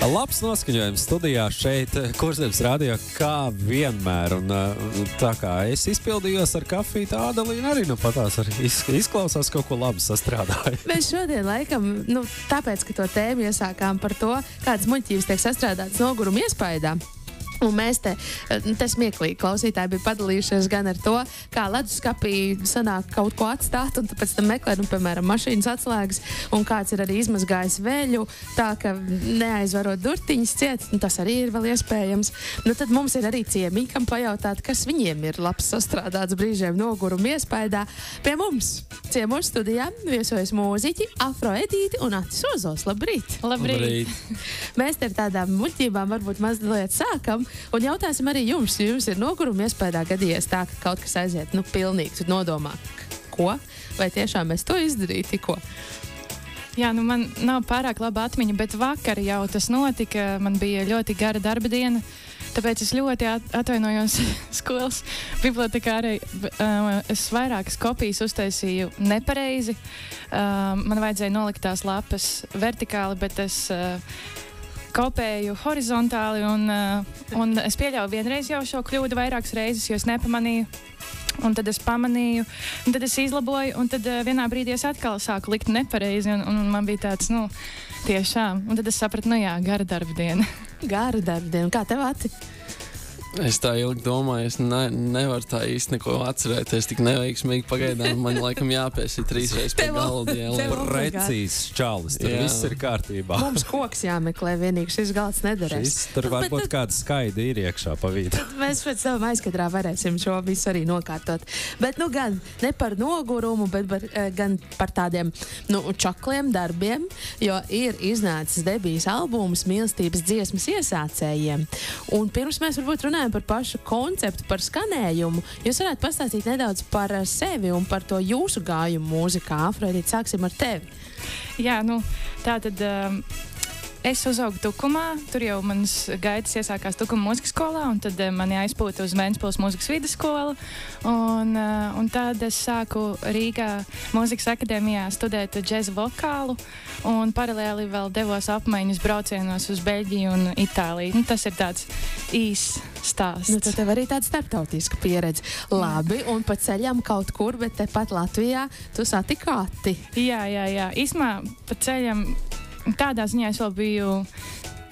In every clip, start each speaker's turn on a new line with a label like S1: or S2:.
S1: Labs noskaņojums studijā šeit, Kurzemes radio, kā vienmēr. Un tā kā es izpildījos ar kafiju, tā Adalīna arī patās izklausās kaut ko labi sastrādāja.
S2: Mēs šodien laikam, tāpēc, ka to tēmu iesākām par to, kādas muļķības tiek sastrādātas noguruma iespaidā. Un mēs te smieklīgi klausītāji bija padalījušies gan ar to, kā leduskapī sanāk kaut ko atstāt, un pēc tam meklēt, piemēram, mašīnas atslēgas, un kāds ir arī izmazgājis veļu, tā ka neaizvarot durtiņas ciet, tas arī ir vēl iespējams. Tad mums ir arī ciemiņi, kam pajautāt, kas viņiem ir labs sastrādāts brīžiem noguruma iespaidā. Pie mums ciemos studijā viesojas mūziķi Afro Edīti un Atis Ozols. Labrīt!
S3: Labrīt!
S2: Mēs te ar tādām muļķībām varbūt mazliet sākam. Un jautāsim arī jums, ja jums ir noguruma iespējā gadījies tā, ka kaut kas aiziet, pilnīgi, tu nodomā, ko? Vai tiešām es to izdarīju tikko?
S3: Jā, man nav pārāk laba atmiņa, bet vakar jau tas notika, man bija ļoti gara darba diena, tāpēc es ļoti atvainojos skolas bibliotekārai. Es vairākas kopijas uztaisīju nepareizi, man vajadzēja nolikt tās lapas vertikāli, bet es kopēju horizontāli, un es pieļauju vienreiz jau šo kļūdu vairākas reizes, jo es nepamanīju. Un tad es pamanīju, un tad es izlaboju, un tad vienā brīdī es atkal sāku likt nepareizi, un man bija tāds, tiešām. Un tad es sapratu, gara darba diena.
S2: Gara darba diena. Kā tev, Ati?
S4: Es tā ilgi domāju, es nevaru tā īsti neko atcerēties, tik neveiksmīgi pagaidām. Man laikam jāpiesīt 3 reizes pie galda.
S1: Precīzs čalis, tur viss ir kārtībā.
S2: Mums koks jāmeklē, vienīgi šis galds nedarēs.
S1: Tur varbūt kāda skaida ir iekšā pa vidu.
S2: Mēs pēc tam aizkadrā varēsim šo visu arī nokārtot. Bet gan ne par nogurumu, bet gan par tādiem čakliem darbiem, jo ir iznācis debijas albums Mīlestības dziesmas iesācējiem. Un pirms mēs varbūt runājam par pašu konceptu, par skanējumu, jūs varētu pastāstīt nedaudz par sevi un par to jūsu gājumu mūzikā. Afrodīte, sāksim ar tevi.
S3: Jā, tātad es uzaugu Tukumā, tur jau manas gaitas iesākās Tukuma mūzikas skolā, un tad mani aizpūta uz Ventspils mūzikas vidusskolu, un tad es sāku Rīgā mūzikas akadēmijā studēt džeza vokālu, un paralēli vēl devos apmaiņas braucienos uz Beļģiju un Itāliju. Tas ir tāds īss stāsts.
S2: Tad tev arī tāda starptautiska pieredze. Labi, un pa ceļam kaut kur, bet tepat Latvijā tu satiki Ati.
S3: Jā. Īsmā pa ceļam tādā ziņā es vēl biju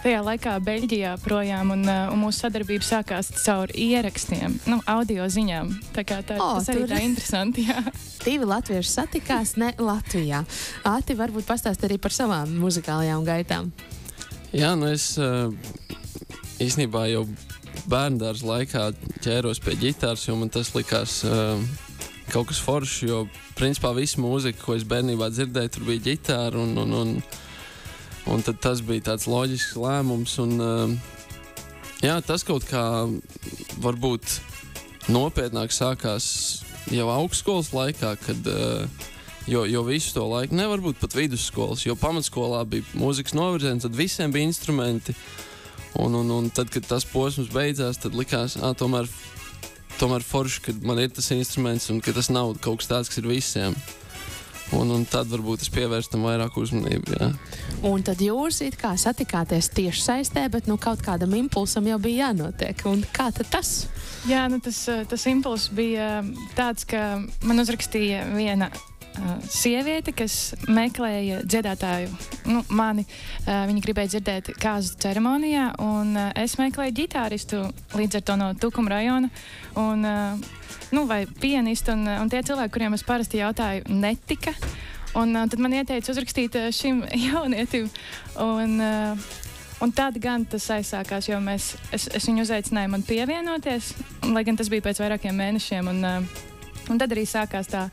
S3: tajā laikā Beļģijā projām, un mūsu sadarbība sākās caur ierakstiem, audio ziņām. Tas arī tā interesanti, jā.
S2: 2 latvieši satikās ne Latvijā. Ati, varbūt pastāst arī par savām muzikālajām gaitām.
S4: Jā, es īstenībā jau bērndārs laikā ķēros pie ģitāras, jo man tas likās kaut kas foršs, jo principā visa mūzika, ko es bērnībā dzirdēju, tur bija ģitāra, un tad tas bija tāds loģisks lēmums, un tas kaut kā varbūt nopietnāk sākās jau augstskolas laikā, kad, jo visu to laiku, ne varbūt pat vidusskolas, jo pamatskolā bija mūzikas novirziens, tad visiem bija instrumenti, un tad, kad tas posms beidzās, tad likās, tomēr forši, kad man ir tas instruments, un ka tas nav kaut kas tāds, kas ir visiem. Un tad varbūt es pievērstu tam vairāk uzmanību, jā.
S2: Un tad jūs it kā satikāties tieši saistē, bet kaut kādam impulsam jau bija jānotiek. Un kā tad tas?
S3: Jā, tas impulss bija tāds, ka man uzrakstīja viena sieviete, kas meklēja dziedātāju, mani. Viņa gribēja dzirdēt kāzu ceremonijā, un es meklēju ģitāristu līdz ar to no Tukuma rajona. Vai pianistu, un tie cilvēki, kuriem es parasti jautāju, netika. Un tad man ieteica uzrakstīt šim jaunietim. Un tad gan tas aizsākās, jo es viņu uzaicināju man pievienoties, lai gan tas bija pēc vairākiem mēnešiem. Un tad arī sākās tā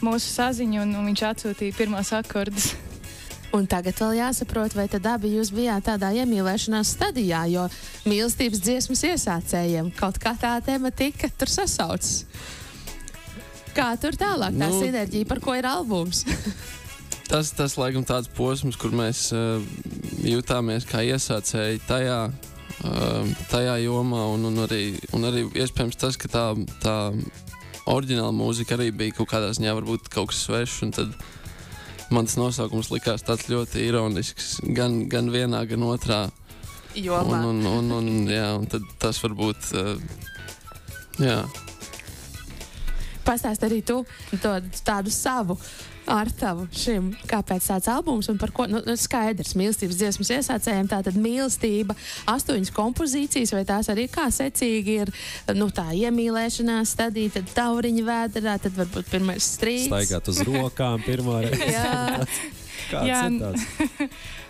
S3: mūsu saziņa, un viņš atsūtīja pirmos akordus.
S2: Un tagad vēl jāsaprot, vai tad abi jūs bijāt tādā iemīlēšanās stadijā, jo mīlestības dziesmas iesācējiem kaut kā tā tematika tur sasaucas. Kā tur tālāk tā sinerģija, par ko ir albums?
S4: Tas laikam tāds posms, kur mēs jutāmies kā iesācēji tajā jomā, un arī iespējams tas, ka tā oriģināla mūzika arī bija kaut kādā ziņā varbūt kaut kas svešs, un tad mans nosaukums likās tāds ļoti ironisks, gan vienā, gan otrā
S2: jomā.
S4: Un tad tas varbūt, jā.
S2: Pastāst arī tu tādu savu artavu šim, kāpēc tāds albums un par ko, skaidrs, mīlestības dziesmas iesācējiem, tātad mīlestība, 8 kompozīcijas, vai tās arī kā secīgi ir, tā iemīlēšanās stadija, tad tauriņa vēderā, tad varbūt pirmais strīds.
S1: Staigāt uz rokām pirmā reize.
S2: Jā.
S3: Jā,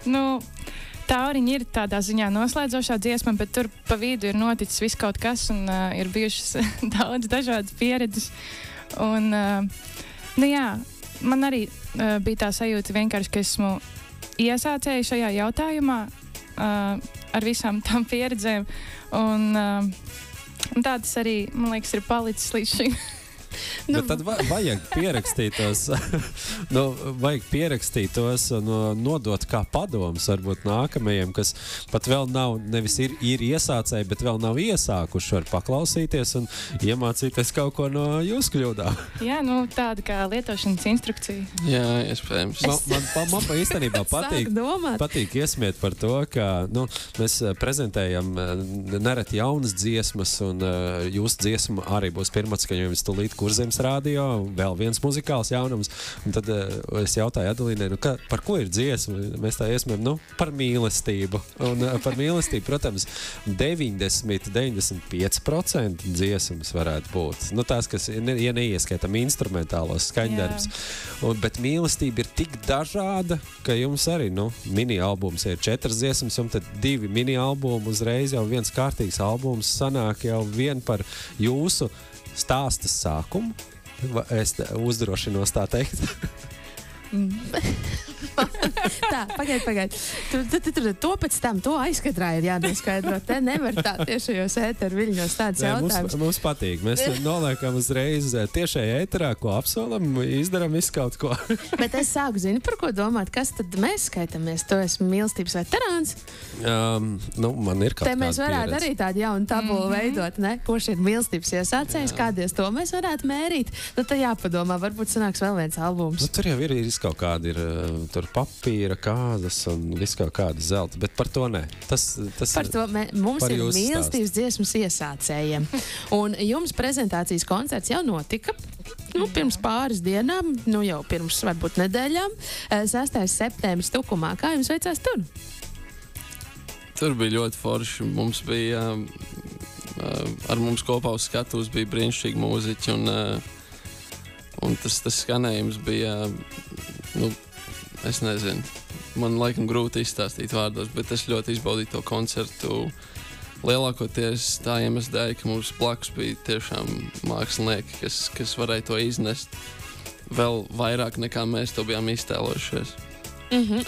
S1: Kāds
S3: tauriņi ir tādā ziņā noslēdzošā dziesma, bet tur pa vidu ir noticis viss kaut kas un ir bijušas daudz dažādas pieredzes. Un, jā, man arī bija tā sajūta vienkārši, ka esmu iesācēju šajā jautājumā ar visām tām pieredzēm. Un tā tas arī, man liekas, ir palicis līdz šim.
S1: Bet tad vajag pierakstīt tos, nodot kā padomus varbūt nākamajiem, kas pat vēl nav, nevis ir iesācēji, bet vēl nav iesākuši, var paklausīties un iemācīties kaut ko no jūsu kļūdām.
S3: Jā, tāda kā lietošanas instrukcija.
S4: Jā, iespējams.
S1: Man īstenībā patīk iesmiet par to, ka mēs prezentējam nereti jaunas dziesmas, un jūsu dziesma arī būs pirmatskaņojums tūlīt Kurzemes radio, vēl viens muzikāls jaunums. Un tad es jautāju Adelīnai, par ko ir dziesma? Mēs tā iesmējam, par mīlestību. Un par mīlestību, protams, 90-95% dziesmas varētu būt. Tās, kas, ja neieskaitam instrumentālos skaņdarbus. Bet mīlestība ir tik dažāda, ka jums arī, mini-albums ir 4 dziesmas, un tad 2 mini-albumi uzreiz jau viens kārtīgs albums sanāk jau vien par jūsu stāsta sākumu. Es uzdrošinos tā teikt. Tā, pagaid. To pēc tam, to aizkadrā ir jānoskaidro. Te nevar tā tiešajos ēteru viļņos tāds jautājums. Mums patīk. Mēs noliekam uzreiz tiešajā ēterā, ko apsolam, izdaram visu kaut ko. Bet es sāku zinu, par ko domāt. Kas tad mēs skaitamies? Tu esi mīlestības veterāns? Man ir kaut kāda pieredze. Te mēs varētu arī tādu jaunu tabulu veidot, ne? Kurš ir mīlestības iesācējs, kādies to mēs varētu mērīt. Te jāpadomā, varbūt sanāks vēl viens albums. Tur jau ir kaut kādi ir tur papīra, kādas un viss kaut kāda zelta, bet par to ne. Tas par to mums par ir mīlestības dziesmas iesācējiem. Un jums prezentācijas koncerts jau notika. Pirms pāris dienām, jau pirms varbūt nedēļām, 6. septembris Tukumā. Kā jums veicās tur?
S4: Tur bija ļoti forši. Mums bija, ar mums kopā uz skatuves bija brīnišķīgi mūziķi, un tas skanējums bija, es nezinu, man laikam grūti izstāstīt vārdos, bet es ļoti izbaudīju to koncertu. Lielākoties tā iemesla dēļ, ka mums blakus bija tiešām mākslinieki, kas varēja to iznest vēl vairāk nekā mēs to bijām iztēlojušies.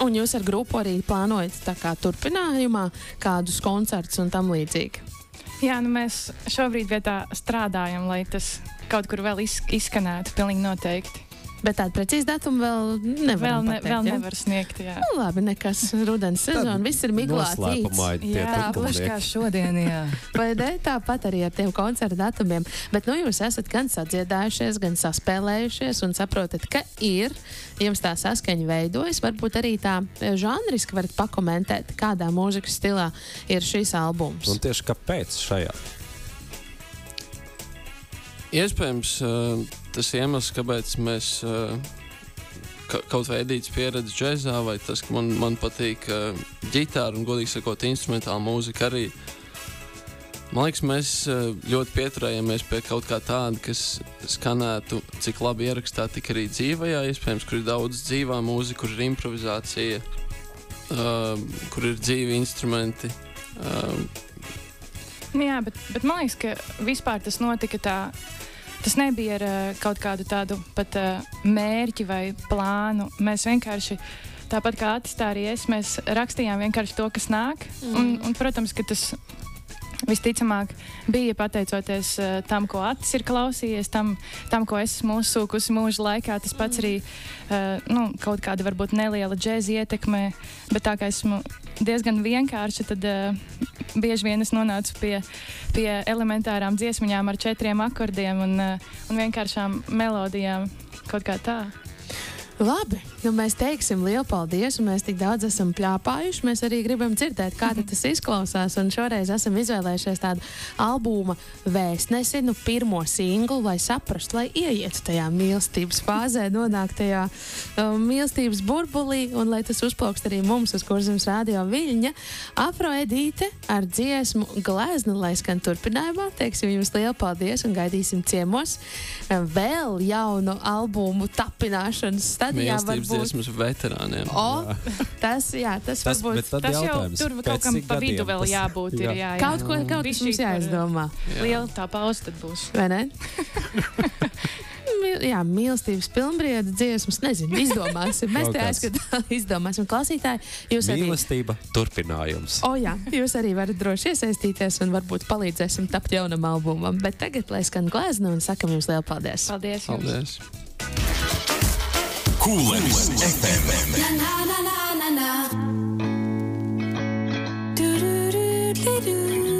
S4: Un jūs ar grupu arī plānojat tā kā turpinājumā kādus koncertus un tam līdzīgi?
S3: Jā, mēs šobrīd vietā strādājam, lai tas kaut kur vēl izskanētu, pilnīgi noteikti.
S2: Bet tādu precīzi datumu vēl nevaram pateikt,
S3: vēl nevar sniegt, jā.
S2: Labi, nekas, rudens sezona, viss ir miglātīts.
S3: Jā, gluži kā šodien, jā.
S2: Vai ne? Tāpat arī ar tiem koncertu datumiem. Bet jūs esat gan sadziedājušies, gan saspēlējušies un saprotat, ka jums tā saskaņa veidojas. Varbūt arī tā žanriski varat pakomentēt, kādā mūzikas stilā ir šis albums.
S1: Un tieši kāpēc šajā?
S4: Iespējams, tas iemesls, kāpēc mēs kaut vai Edītas pieredzi džezā, vai tas, ka man patīk ģitāra un, godīgi sakot, instrumentāla mūzika arī. Man liekas, mēs ļoti pieturējāmies pie kaut kā tāda, kas skanētu, cik labi ierakstā, tik arī dzīvajā. Iespējams, kur ir daudz dzīvā mūzika, kur ir improvizācija, kur ir dzīvi instrumenti.
S3: Jā, bet man liekas, ka vispār tas notika tā. Tas nebija ar kaut kādu tādu pat mērķi vai plānu. Mēs vienkārši, tāpat kā Atis, tā arī es, mēs rakstījām vienkārši to, kas nāk. Un, protams, ka tas visticamāk bija pateicoties tam, ko Atis ir klausījies, tam, ko es esmu uzsūkusi mūža laikā. Tas pats arī kaut kāda varbūt neliela džēza ietekme, bet tā kā esmu diezgan vienkārši, tad bieži vien es nonācu pie elementārām dziesmiņām ar 4 akordiem un vienkāršām melodijām, kaut kā tā.
S2: Labi, nu mēs teiksim lielu paldies, un mēs tik daudz esam pļāpājuši. Mēs arī gribam dzirdēt, kā tas izklausās, un šoreiz esam izvēlējušies tādu albuma vēstnesi, pirmo singlu, lai saprastu, lai ieietu tajā mīlestības fāzē, nonākt tajā mīlestības burbulī, un lai tas uzplaukst arī mums uz Kurzemes radio viļņa. Afro Edīte ar dziesmu Glezna, lai skan turpinājumā. Teiksim jums lielu paldies un gaidīsim ciemos. Vēl jaunu albumu tapināšanas
S4: mīlestības dziesmas veterāniem.
S2: Tas varbūt...
S3: Tas jau tur kaut kam pa vidu vēl jābūt.
S2: Jā. Kaut kas mums jāizdomā.
S3: Liela tā pauze tad būs.
S2: Vai ne? Jā, mīlestības pilnbrieda dziesmas, nezinu, izdomāsim. Mēs te aizskatām, izdomāsim. Klausītāji, jūs arī...
S1: Mīlestība turpinājums.
S2: Jā, jūs arī varat droši iesaistīties un varbūt palīdzēsim tapt jaunam albumam. Bet tagad, lai skan Glezna, un sakam jums lielu paldies.
S3: Paldies jums.
S4: Paldies.
S5: Kuulemis FM.
S6: Do do do do do.